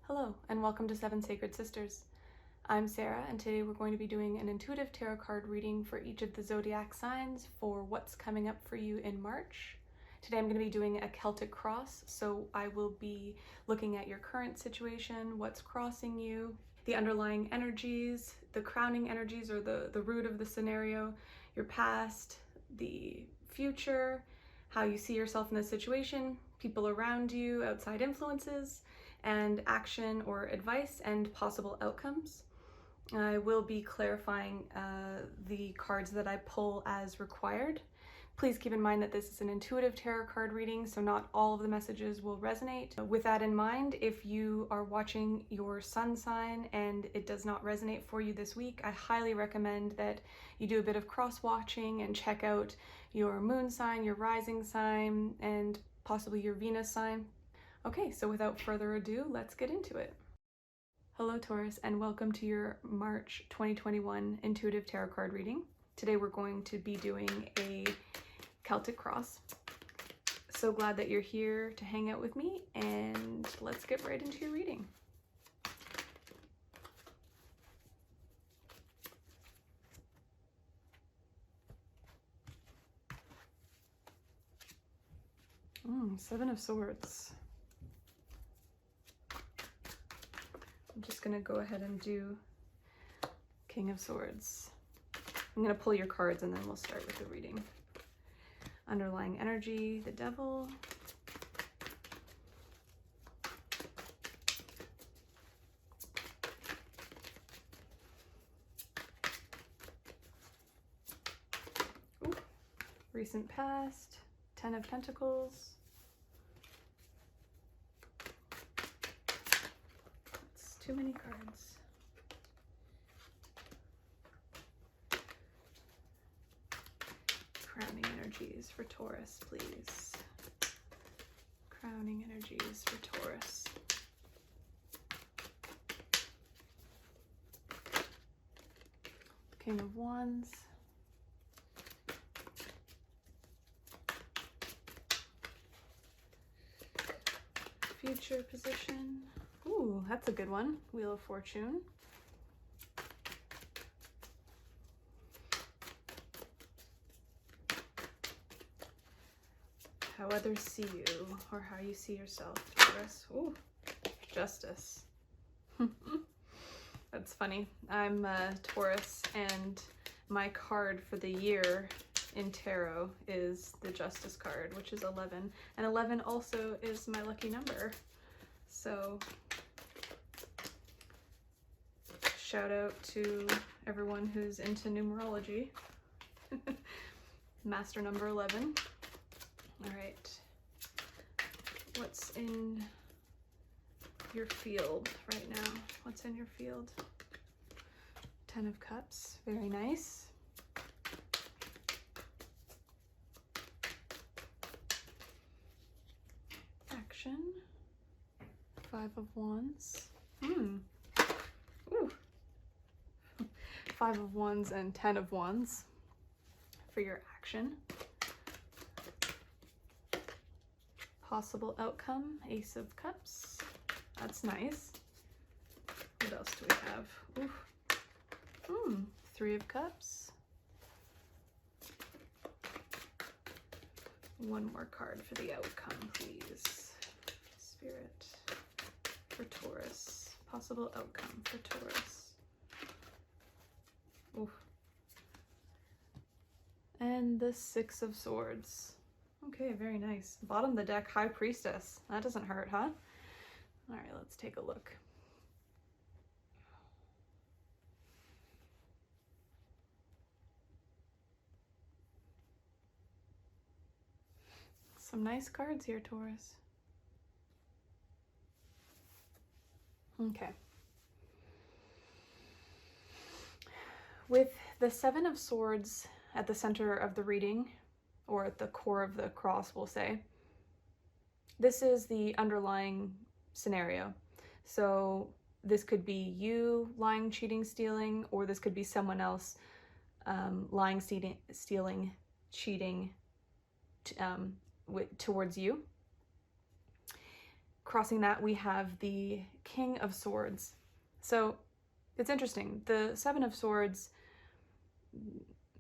Hello, and welcome to Seven Sacred Sisters. I'm Sarah, and today we're going to be doing an intuitive tarot card reading for each of the zodiac signs for what's coming up for you in March. Today I'm going to be doing a Celtic Cross, so I will be looking at your current situation, what's crossing you, the underlying energies, the crowning energies or the root of the scenario, your past, the future, how you see yourself in this situation, people around you, outside influences, and action or advice and possible outcomes. I will be clarifying the cards that I pull as required. Please keep in mind that this is an intuitive tarot card reading, so not all of the messages will resonate. With that in mind, if you are watching your sun sign and it does not resonate for you this week, I highly recommend that you do a bit of cross-watching and check out your moon sign, your rising sign, and possibly your Venus sign. Okay, so without further ado, let's get into it. Hello Taurus, and welcome to your March 2021 intuitive tarot card reading. Today we're going to be doing a Celtic Cross. So glad that you're here to hang out with me, and let's get right into your reading. Seven of Swords. I'm just going to go ahead and do King of Swords. I'm going to pull your cards and then we'll start with the reading. Underlying energy, the Devil. Ooh. Recent past, Ten of Pentacles. Too many cards. Crowning energies for Taurus, please. Crowning energies for Taurus. King of Wands. Future position. Ooh, that's a good one. Wheel of Fortune. How others see you, or how you see yourself, Taurus. Ooh, Justice. That's funny. I'm Taurus, and my card for the year in tarot is the Justice card, which is 11. And 11 also is my lucky number. So shout out to everyone who's into numerology. Master number 11. All right. What's in your field right now? What's in your field? Ten of Cups. Very nice. Action. Five of Wands. Ooh. Five of Wands and Ten of Wands for your action. Possible outcome, Ace of Cups. That's nice. What else do we have? Three of Cups. One more card for the outcome, please. Spirit for Taurus. Possible outcome for Taurus. Ooh. And the Six of Swords. Okay, very nice. Bottom of the deck, High Priestess. That doesn't hurt, huh? All right, let's take a look. Some nice cards here, Taurus. Okay. With the Seven of Swords at the center of the reading, or at the core of the cross, we'll say, this is the underlying scenario. So this could be you lying, cheating, stealing, or this could be someone else lying, stealing, cheating towards you. crossing that, we have the King of Swords. So it's interesting. The Seven of Swords,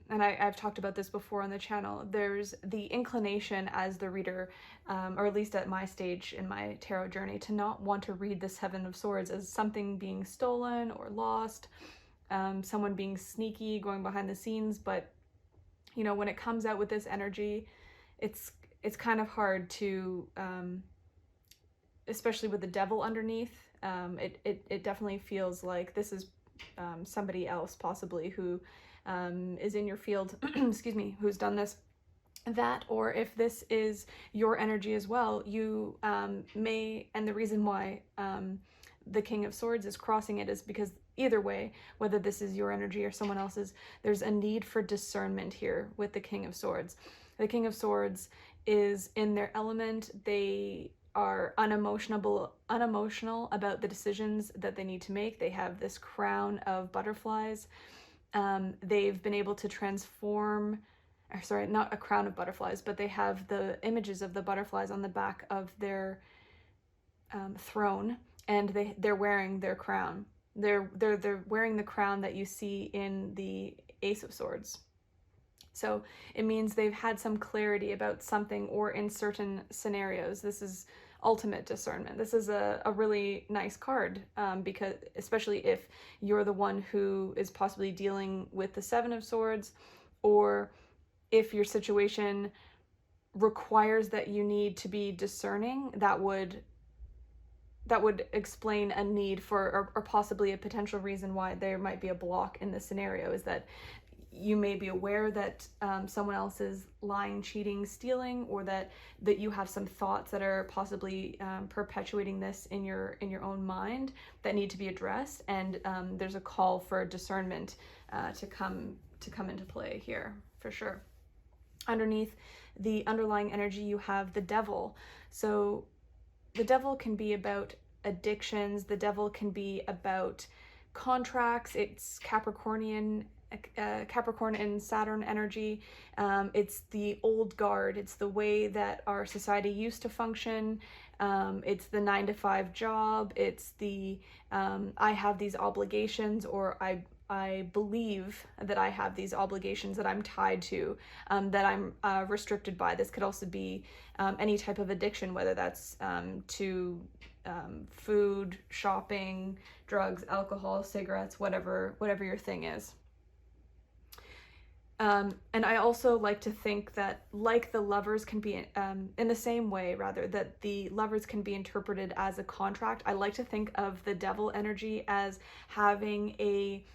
and I've talked about this before on the channel, there's the inclination as the reader, or at least at my stage in my tarot journey, to not want to read the Seven of Swords as something being stolen or lost, someone being sneaky, going behind the scenes. But, you know, when it comes out with this energy, it's kind of hard to, especially with the devil underneath, it definitely feels like this is somebody else possibly who is in your field, excuse me, who's done this, that, or if this is your energy as well, you may, and the reason why the King of Swords is crossing it is because either way, whether this is your energy or someone else's, there's a need for discernment here with the King of Swords. The King of Swords is in their element. They are unemotional about the decisions that they need to make. They have this crown of butterflies. They've been able to transform, or sorry, not a crown of butterflies, but they have the images of the butterflies on the back of their throne, and they're wearing their crown. They're wearing the crown that you see in the Ace of Swords. So it means they've had some clarity about something, or in certain scenarios. This is ultimate discernment. This is a really nice card, because especially if you're the one who is possibly dealing with the Seven of Swords, or if your situation requires that you need to be discerning, that would explain a need for, or possibly a potential reason why there might be a block in this scenario, is that you may be aware that someone else is lying, cheating, stealing, or that you have some thoughts that are possibly perpetuating this in your own mind that need to be addressed, and there's a call for discernment to come into play here for sure. Underneath the underlying energy, you have the Devil. So the Devil can be about addictions. The Devil can be about contracts. It's Capricorn and Saturn energy. It's the old guard. It's the way that our society used to function. It's the 9-to-5 job. It's the I have these obligations, or I believe that I have these obligations that I'm tied to, that I'm restricted by. This could also be any type of addiction, whether that's to food, shopping, drugs, alcohol, cigarettes, whatever your thing is. And I also like to think that, like the Lovers can be, in the same way, rather, that the Lovers can be interpreted as a contract, I like to think of the Devil energy as having a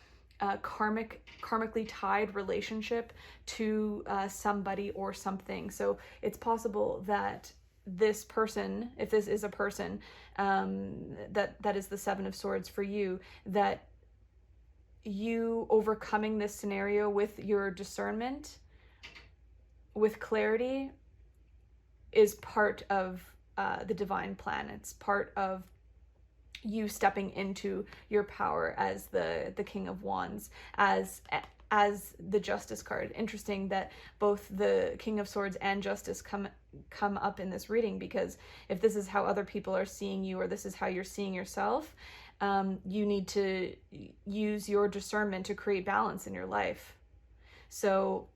karmically tied relationship to somebody or something. So it's possible that this person, if this is a person, that is the Seven of Swords for you, that you overcoming this scenario with your discernment, with clarity, is part of the divine plan. It's part of you stepping into your power as the King of Wands, as the Justice card. Interesting that both the King of Swords and Justice come up in this reading, because if this is how other people are seeing you, or this is how you're seeing yourself, you need to use your discernment to create balance in your life. So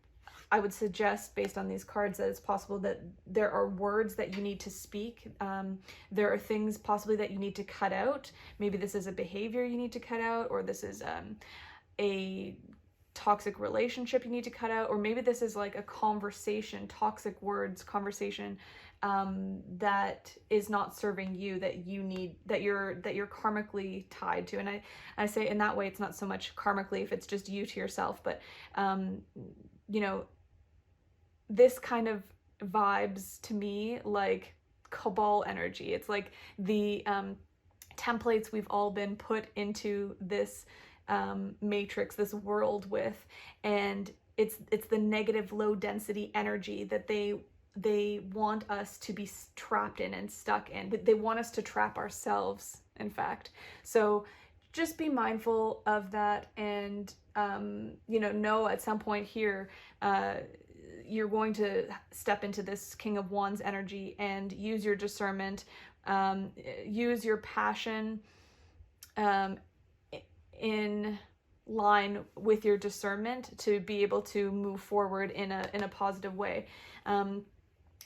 I would suggest, based on these cards, that it's possible that there are words that you need to speak. There are things possibly that you need to cut out. Maybe this is a behavior you need to cut out, or this is a toxic relationship you need to cut out, or maybe this is like a conversation, toxic words, conversation that is not serving you, that you need, that you're karmically tied to. And I say in that way, it's not so much karmically if it's just you to yourself, but you know, this kind of vibes to me like cabal energy. It's like the templates we've all been put into this matrix, this world with, and it's the negative, low density energy that they want us to be trapped in and stuck in. They want us to trap ourselves, in fact. So just be mindful of that, and you know at some point here you're going to step into this King of Wands energy and use your discernment use your passion in line with your discernment to be able to move forward in a positive way.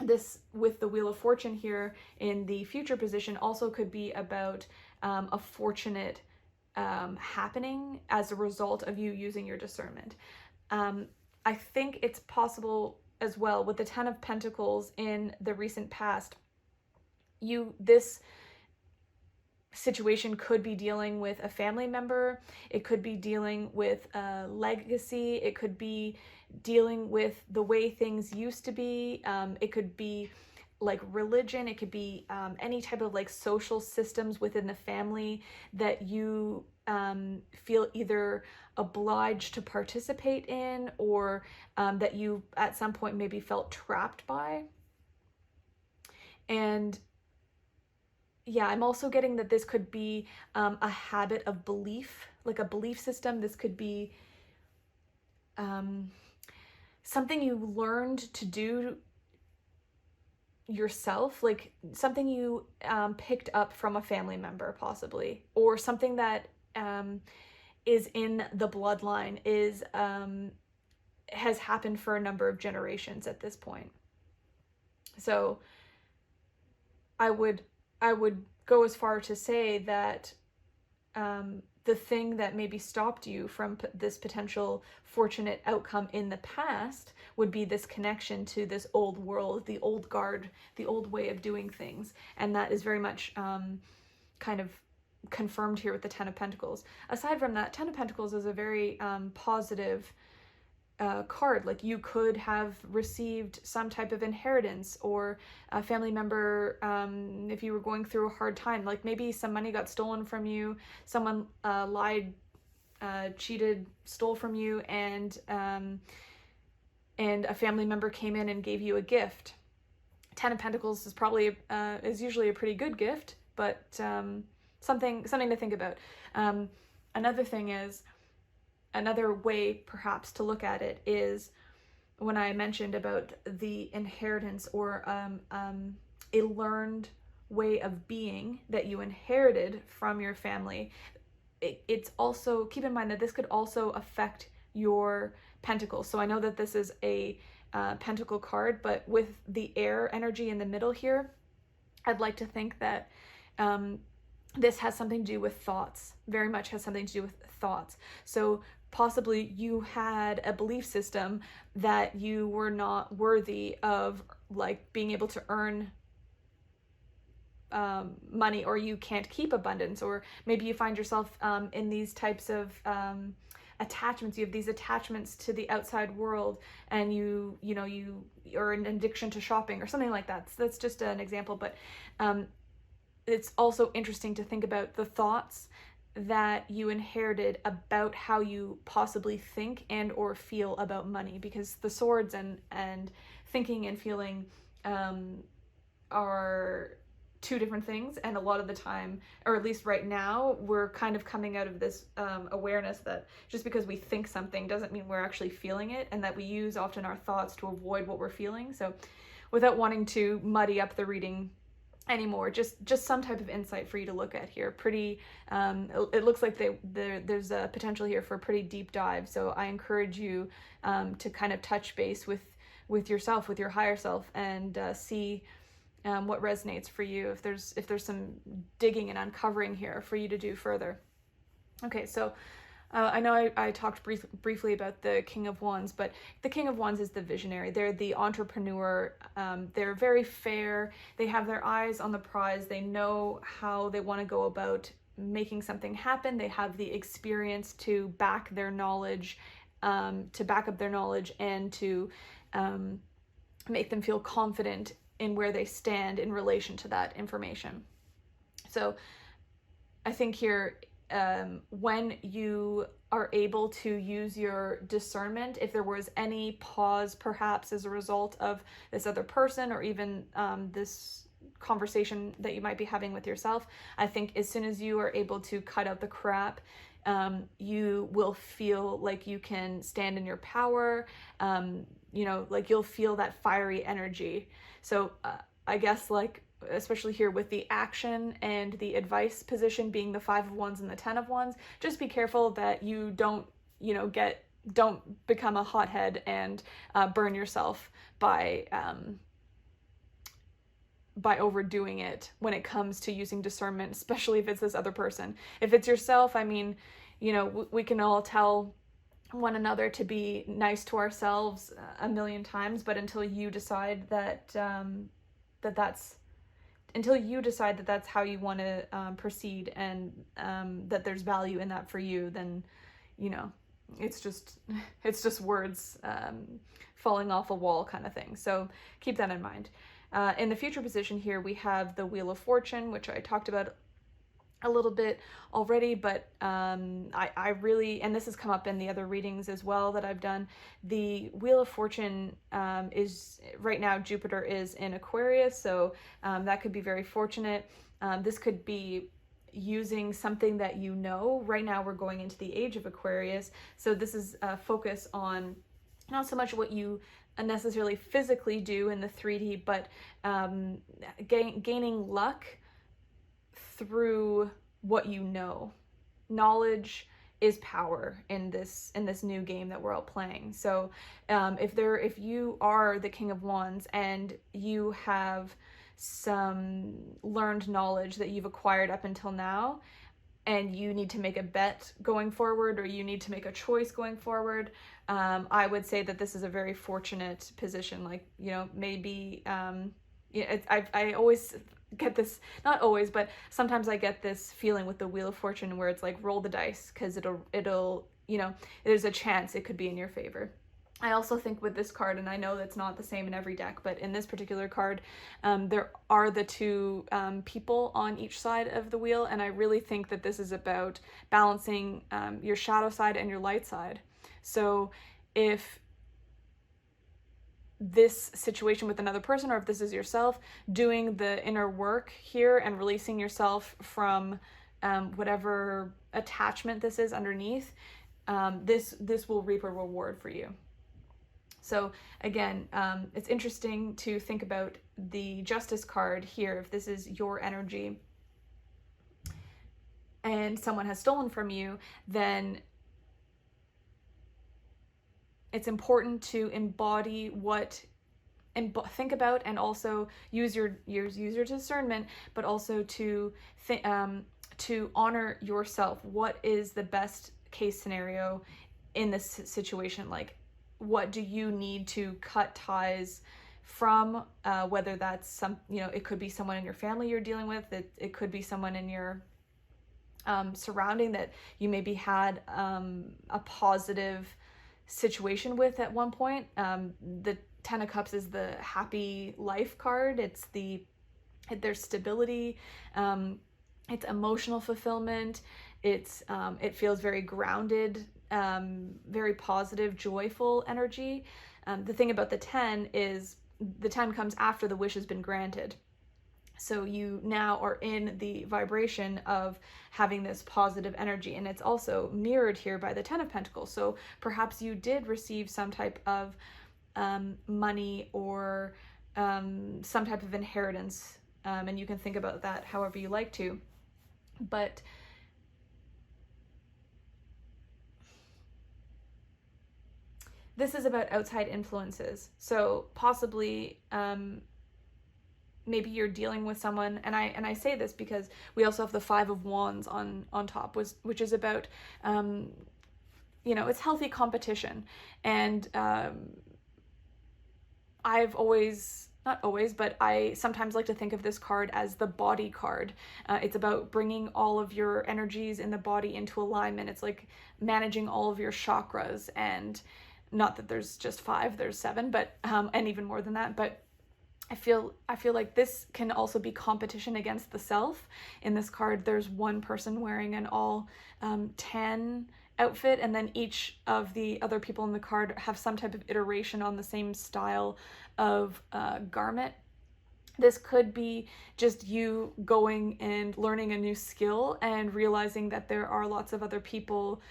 This, with the Wheel of Fortune here in the future position, also could be about a fortunate happening as a result of you using your discernment. I think it's possible as well with the Ten of Pentacles in the recent past. This situation could be dealing with a family member. It could be dealing with a legacy. It could be dealing with the way things used to be. It could be like religion. It could be any type of like social systems within the family that you feel either obliged to participate in, or that you at some point maybe felt trapped by. And yeah, I'm also getting that this could be a habit of belief, like a belief system. This could be something you learned to do yourself, like something you picked up from a family member possibly, or something that is in the bloodline, has happened for a number of generations at this point. So I would go as far to say that the thing that maybe stopped you from this potential fortunate outcome in the past would be this connection to this old world, the old guard, the old way of doing things. And that is very much kind of confirmed here with the Ten of Pentacles. Aside from that, Ten of Pentacles is a very positive card. Like, you could have received some type of inheritance, or a family member, if you were going through a hard time, like maybe some money got stolen from you, someone lied, cheated, stole from you, and a family member came in and gave you a gift. Ten of Pentacles is probably is usually a pretty good gift, but something to think about. Another thing is, another way perhaps to look at it is when I mentioned about the inheritance, or a learned way of being that you inherited from your family. It's also, keep in mind that this could also affect your pentacles. So I know that this is a pentacle card, but with the air energy in the middle here, I'd like to think that this has something to do with thoughts, very much has something to do with thoughts. So possibly you had a belief system that you were not worthy of, like, being able to earn money, or you can't keep abundance, or maybe you find yourself in these types of attachments. You have these attachments to the outside world, and you are an addiction to shopping or something like that. So that's just an example, but it's also interesting to think about the thoughts that you inherited about how you possibly think and or feel about money, because the swords and thinking and feeling are two different things. And a lot of the time, or at least right now, we're kind of coming out of this awareness that just because we think something doesn't mean we're actually feeling it, and that we use often our thoughts to avoid what we're feeling. So without wanting to muddy up the reading anymore, just some type of insight for you to look at here. Pretty it looks like there's a potential here for a pretty deep dive, so I encourage you to kind of touch base with yourself, with your higher self, and see what resonates for you, if there's some digging and uncovering here for you to do further. Okay, so I know I talked briefly about the King of Wands, but the King of Wands is the visionary. They're the entrepreneur. They're very fair. They have their eyes on the prize. They know how they want to go about making something happen. They have the experience to back their knowledge, to back up their knowledge, and to make them feel confident in where they stand in relation to that information. So I think here, when you are able to use your discernment, if there was any pause perhaps as a result of this other person, or even this conversation that you might be having with yourself, I think as soon as you are able to cut out the crap, you will feel like you can stand in your power, like you'll feel that fiery energy. So I guess, like, especially here with the action and the advice position being the 5 of Wands and the 10 of Wands, just be careful that you don't, don't become a hothead and burn yourself by overdoing it when it comes to using discernment, especially if it's this other person. If it's yourself, I mean, we can all tell one another to be nice to ourselves a million times, but until you decide that that's how you want to proceed, and that there's value in that for you, then it's just words falling off a wall kind of thing. So keep that in mind. In the future position here, we have the Wheel of Fortune, which I talked about a little bit already, but I really, and this has come up in the other readings as well that I've done, the Wheel of Fortune is, right now Jupiter is in Aquarius, so that could be very fortunate. This could be using something that right now we're going into the age of Aquarius, so this is a focus on not so much what you necessarily physically do in the 3D, but gaining luck through what you know. Knowledge is power in this new game that we're all playing. So if you are the King of Wands and you have some learned knowledge that you've acquired up until now, and you need to make a bet going forward, or you need to make a choice going forward, I would say that this is a very fortunate position. Like, maybe I always get this, not always, but sometimes I get this feeling with the Wheel of Fortune where it's like, roll the dice, because it'll there's a chance it could be in your favor. I also think with this card, and I know that's not the same in every deck, but in this particular card, there are the two people on each side of the wheel, and I really think that this is about balancing your shadow side and your light side. So if this situation with another person, or if this is yourself, doing the inner work here and releasing yourself from whatever attachment this is underneath, this will reap a reward for you. So again, it's interesting to think about the Justice card here. If this is your energy and someone has stolen from you, then it's important to embody think about, and also use your discernment, but also to honor yourself. What is the best case scenario in this situation? Like, what do you need to cut ties from, whether that's it could be someone in your family you're dealing with, it could be someone in your surrounding that you maybe had a positive situation with at one point. The 10 of Cups is the happy life card. There's stability, it's emotional fulfillment, it feels very grounded, very positive, joyful energy. The thing about the 10 is the 10 comes after the wish has been granted. So you now are in the vibration of having this positive energy, and it's also mirrored here by the 10 of Pentacles. So perhaps you did receive some type of money or some type of inheritance, and you can think about that however you like to. But this is about outside influences. So possibly maybe you're dealing with someone, and I say this because we also have the 5 of Wands on top, which is about it's healthy competition. And I've always, not always, but I sometimes like to think of this card as the body card. It's about bringing all of your energies in the body into alignment. It's like managing all of your chakras, and not that there's just 5, there's 7, but and even more than that. But I feel like this can also be competition against the self. In this card, there's one person wearing an all tan outfit, and then each of the other people in the card have some type of iteration on the same style of garment. This could be just you going and learning a new skill and realizing that there are lots of other people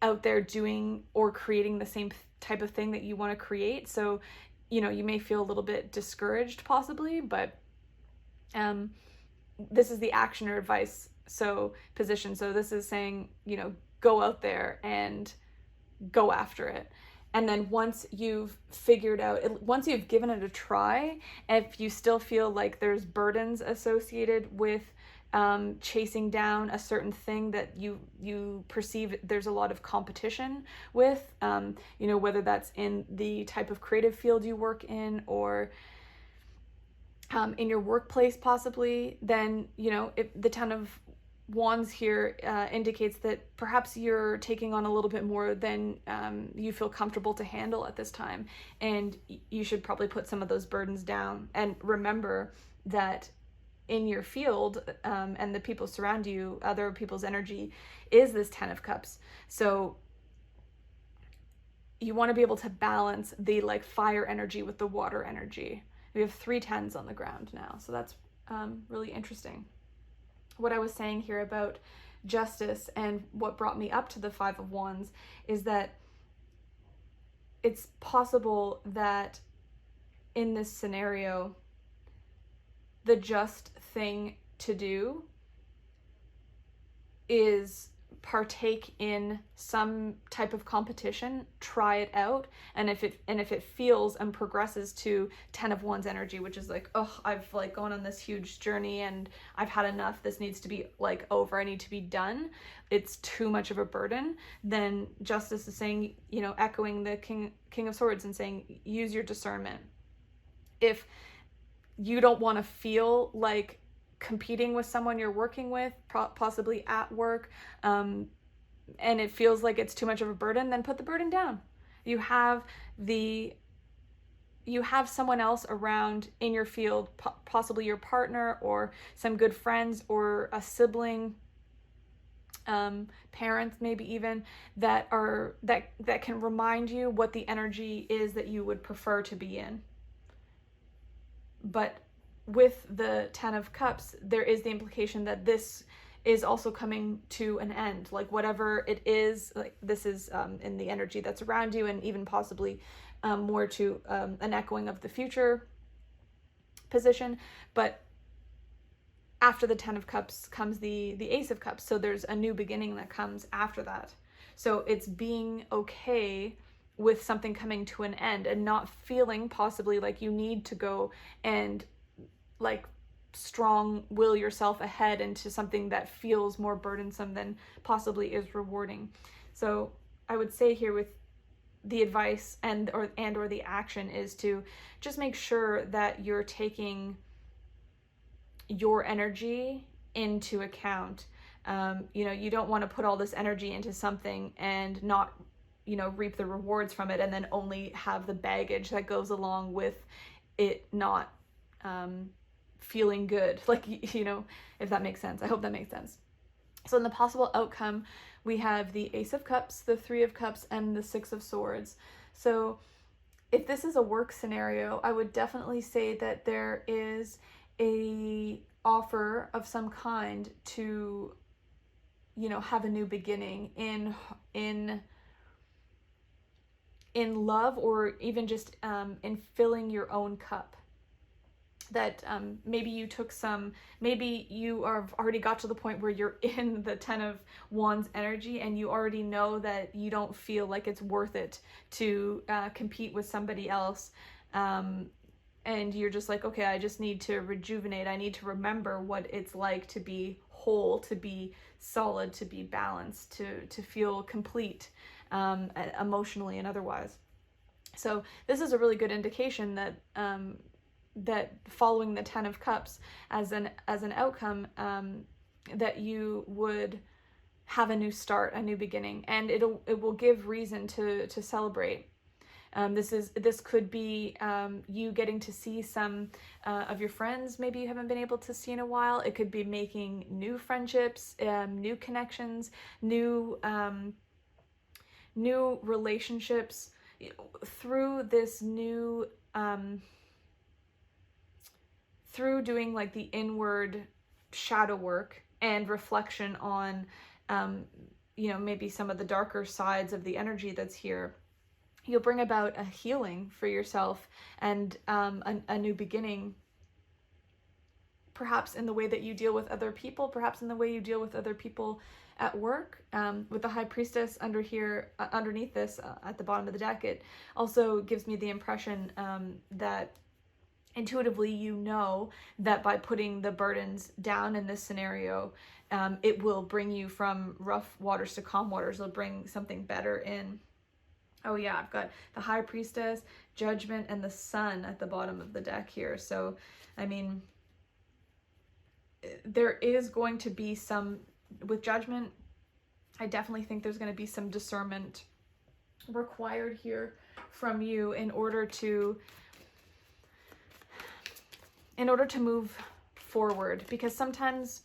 out there doing or creating the same type of thing that you want to create. So you may feel a little bit discouraged possibly, but This is the action or advice position. So this is saying, go out there and go after it. And then once you've figured out, once you've given it a try, if you still feel like there's burdens associated with chasing down a certain thing that you perceive there's a lot of competition with, whether that's in the type of creative field you work in, or in your workplace possibly, then if the Ten of Wands here indicates that perhaps you're taking on a little bit more than you feel comfortable to handle at this time, and you should probably put some of those burdens down. And remember that in your field, and the people surround you, other people's energy is this Ten of Cups. So you want to be able to balance the fire energy with the water energy. We have 3 tens on the ground now, so that's really interesting. What I was saying here about justice and what brought me up to the 5 of Wands is that it's possible that in this scenario, the just thing to do is partake in some type of competition, try it out, and if it feels and progresses to 10 of Wands energy, which is I've gone on this huge journey and I've had enough, this needs to be over, I need to be done, it's too much of a burden, then justice is saying, echoing the King of Swords and saying, use your discernment. If you don't want to feel like competing with someone you're working with, possibly at work, and it feels like it's too much of a burden, then put the burden down. You have someone else around in your field, possibly your partner or some good friends or a sibling, parents maybe even, that can remind you what the energy is that you would prefer to be in. But with the 10 of Cups, there is the implication that this is also coming to an end. Whatever it is, this is in the energy that's around you, and even possibly more to an echoing of the future position. But after the 10 of Cups comes the Ace of Cups. So there's a new beginning that comes after that. So it's being okay with something coming to an end and not feeling possibly like you need to go and strong will yourself ahead into something that feels more burdensome than possibly is rewarding. So I would say here with the advice and or the action is to just make sure that you're taking your energy into account. You don't want to put all this energy into something and not reap the rewards from it, and then only have the baggage that goes along with it not feeling good, if that makes sense. I hope that makes sense. So in the possible outcome, we have the Ace of Cups, the 3 of Cups, and the 6 of Swords. So if this is a work scenario, I would definitely say that there is a offer of some kind to have a new beginning in love, or even just in filling your own cup. That maybe you have already got to the point where you're in the 10 of Wands energy, and you already know that you don't feel like it's worth it to compete with somebody else, and you're just okay, I just need to rejuvenate, I need to remember what it's like to be whole, to be solid, to be balanced, to feel complete, emotionally and otherwise. So this is a really good indication that that following the 10 of Cups as an outcome, that you would have a new start, a new beginning, and it will give reason to celebrate. This could be you getting to see some of your friends maybe you haven't been able to see in a while. It could be making new friendships, new connections, new relationships through this new through doing the inward shadow work and reflection on maybe some of the darker sides of the energy that's here. You'll bring about a healing for yourself and a new beginning perhaps in the way that you deal with other people, perhaps in the way you deal with other people at work. With the High Priestess under here, underneath this, at the bottom of the deck, it also gives me the impression that intuitively you know that by putting the burdens down in this scenario, it will bring you from rough waters to calm waters. It'll bring something better in. Oh yeah, I've got the High Priestess, Judgment, and the Sun at the bottom of the deck here. So, I mean, there is going to be some, with Judgment, I definitely think there's going to be some discernment required here from you in order to move forward. Because sometimes,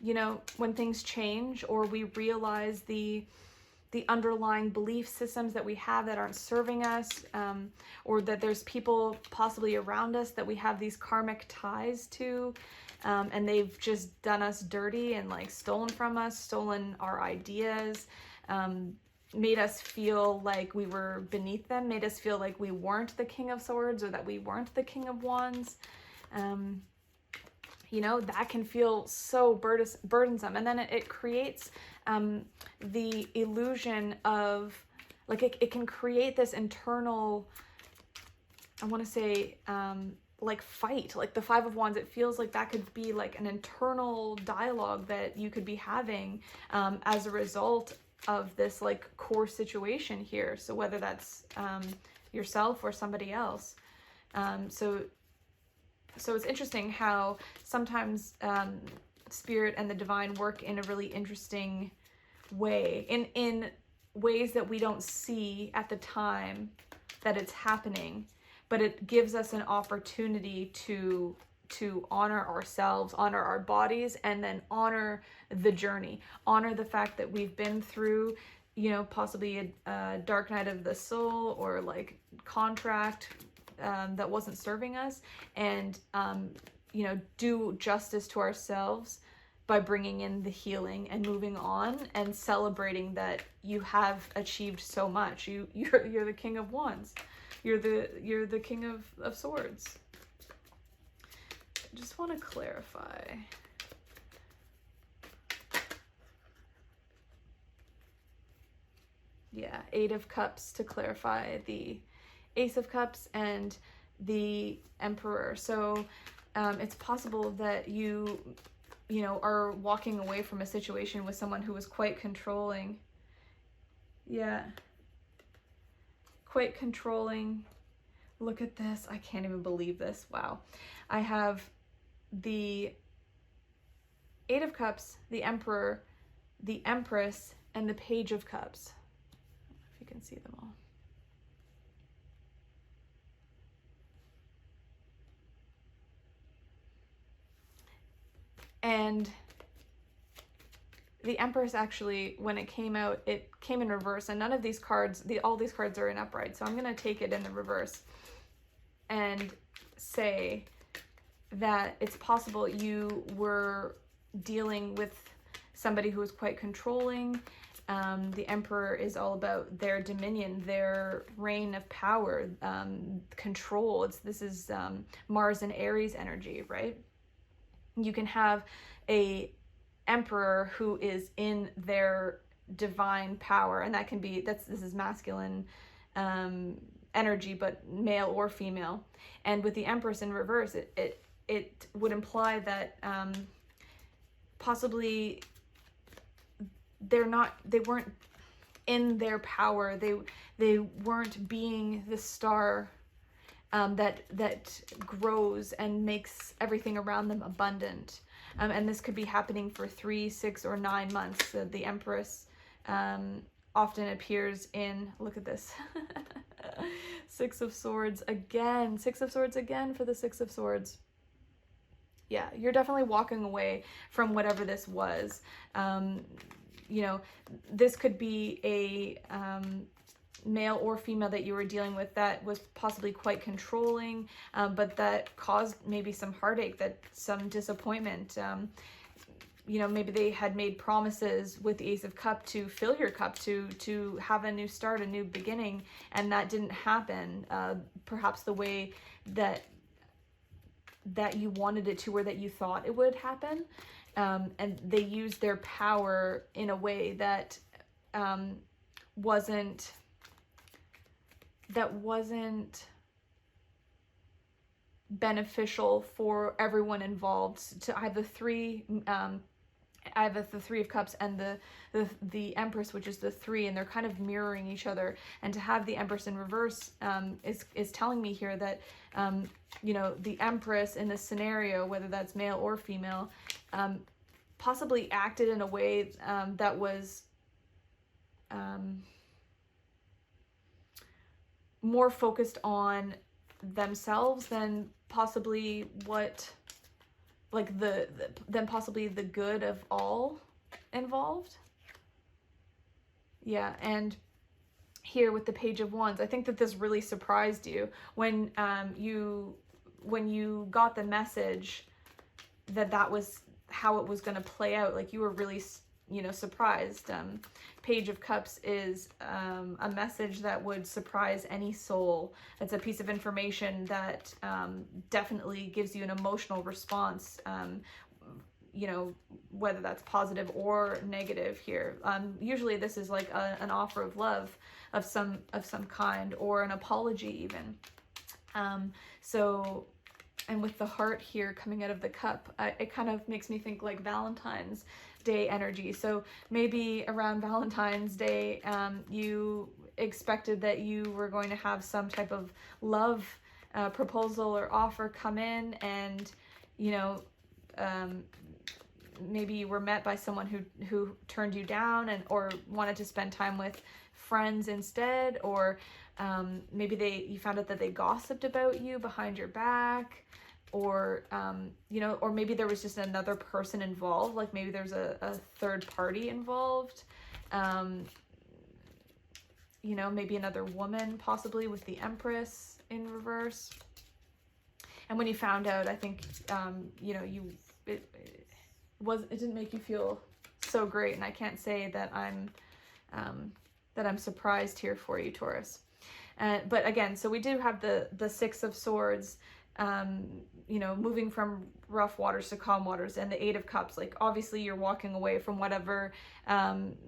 you know, when things change or we realize the underlying belief systems that we have that aren't serving us, or that there's people possibly around us that we have these karmic ties to, and they've just done us dirty and like stolen from us, stolen our ideas, made us feel like we were beneath them, made us feel like we weren't the King of Swords or that we weren't the King of Wands. You know, that can feel so burdensome. And then it creates the illusion of, like, it can create this internal, I want to say, like fight, like the Five of Wands. It feels like that could be like an internal dialogue that you could be having as a result of this like core situation here. So whether that's yourself or somebody else. So it's interesting how sometimes Spirit and the Divine work in a really interesting way, in ways that we don't see at the time that it's happening, but it gives us an opportunity to honor ourselves, honor our bodies, and then honor the journey, honor the fact that we've been through, you know, possibly a dark night of the soul or like contract that wasn't serving us, and you know, do justice to ourselves by bringing in the healing and moving on and celebrating that you have achieved so much. You're the King of Wands. You're the King of Swords. I just want to clarify. Yeah, Eight of Cups to clarify the Ace of Cups and the Emperor. So it's possible that you know, are walking away from a situation with someone who was quite controlling. Yeah. Quite controlling. Look at this. I can't even believe this. Wow. I have the Eight of Cups, the Emperor, the Empress, and the Page of Cups. I don't know if you can see them all. And the Empress, actually, when it came out, it came in reverse, and none of these cards, all these cards are in upright. So I'm going to take it in the reverse and say that it's possible you were dealing with somebody who was quite controlling. The Emperor is all about their dominion, their reign of power, control. This is Mars and Aries energy, right? You can have a emperor who is in their divine power, and that can be, this is masculine energy, but male or female. And with the Empress in reverse, it would imply that possibly they weren't in their power. They weren't being the star that grows and makes everything around them abundant. And this could be happening for 3, 6, or 9 months. The Empress often appears in, look at this, Six of Swords again. Six of Swords again for the Six of Swords. Yeah, you're definitely walking away from whatever this was. You know, this could be a male or female that you were dealing with that was possibly quite controlling, but that caused maybe some heartache, some disappointment. You know, maybe they had made promises with the Ace of Cups to fill your cup, to have a new start, a new beginning, and that didn't happen. Perhaps the way that that you wanted it to, or that you thought it would happen. And they used their power in a way that wasn't beneficial for everyone involved. So I have the three the Three of Cups and the Empress, which is the three, and they're kind of mirroring each other. And to have the Empress in reverse is telling me here that you know, the Empress in this scenario, whether that's male or female, possibly acted in a way that was more focused on themselves than possibly than possibly the good of all involved. Yeah, and here with the Page of Wands, I think that this really surprised you when you got the message that was how it was going to play out. Like, you were really, you know, surprised. Page of Cups is a message that would surprise any soul. It's a piece of information that definitely gives you an emotional response, you know, whether that's positive or negative here. Usually this is like an offer of love of some kind, or an apology even. So, and with the heart here coming out of the cup, it kind of makes me think like Valentine's Day energy. So maybe around Valentine's Day, you expected that you were going to have some type of love proposal or offer come in, and you know, maybe you were met by someone who turned you down, and or wanted to spend time with friends instead, or maybe you found out that they gossiped about you behind your back, or you know, or maybe there was just another person involved, like maybe there's a third party involved, you know, maybe another woman possibly with the Empress in reverse. And when you found out, I think you know, it didn't make you feel so great, and I can't say that I'm surprised here for you, Taurus. But again, so we do have the Six of Swords, you know, moving from rough waters to calm waters, and the Eight of Cups. Like, obviously you're walking away from whatever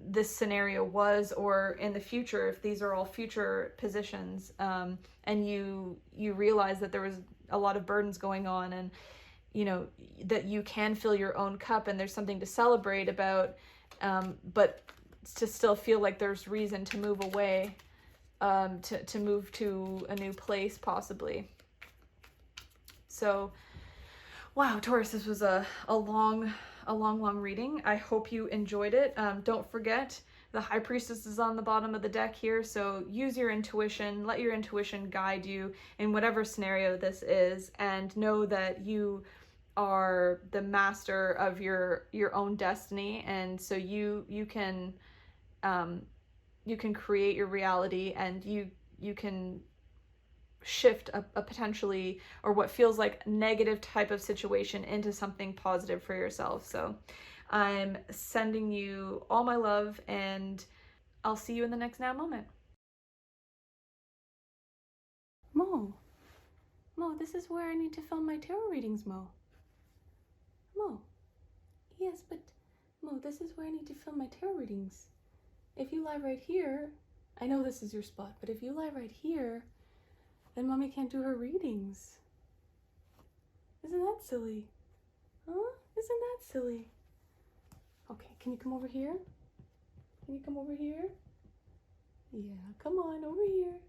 this scenario was, or in the future, if these are all future positions, and you realize that there was a lot of burdens going on, and you know, that you can fill your own cup, and there's something to celebrate about, but to still feel like there's reason to move away, to move to a new place possibly. So, wow, Taurus, this was a long reading. I hope you enjoyed it. Don't forget, the High Priestess is on the bottom of the deck here, so use your intuition, let your intuition guide you in whatever scenario this is, and know that you are the master of your own destiny, and so you can create your reality, and you can shift a potentially, or what feels like negative type of situation, into something positive for yourself. So I'm sending you all my love, and I'll see you in the next now moment. Mo, this is where I need to film my tarot readings, Mo. Yes, but Mo, this is where I need to film my tarot readings. If you lie right here, I know this is your spot, but if you lie right here, then Mommy can't do her readings. Isn't that silly? Huh? Isn't that silly? Okay, can you come over here? Can you come over here? Yeah, come on, over here.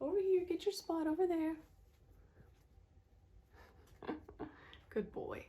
Over here, get your spot over there. Good boy.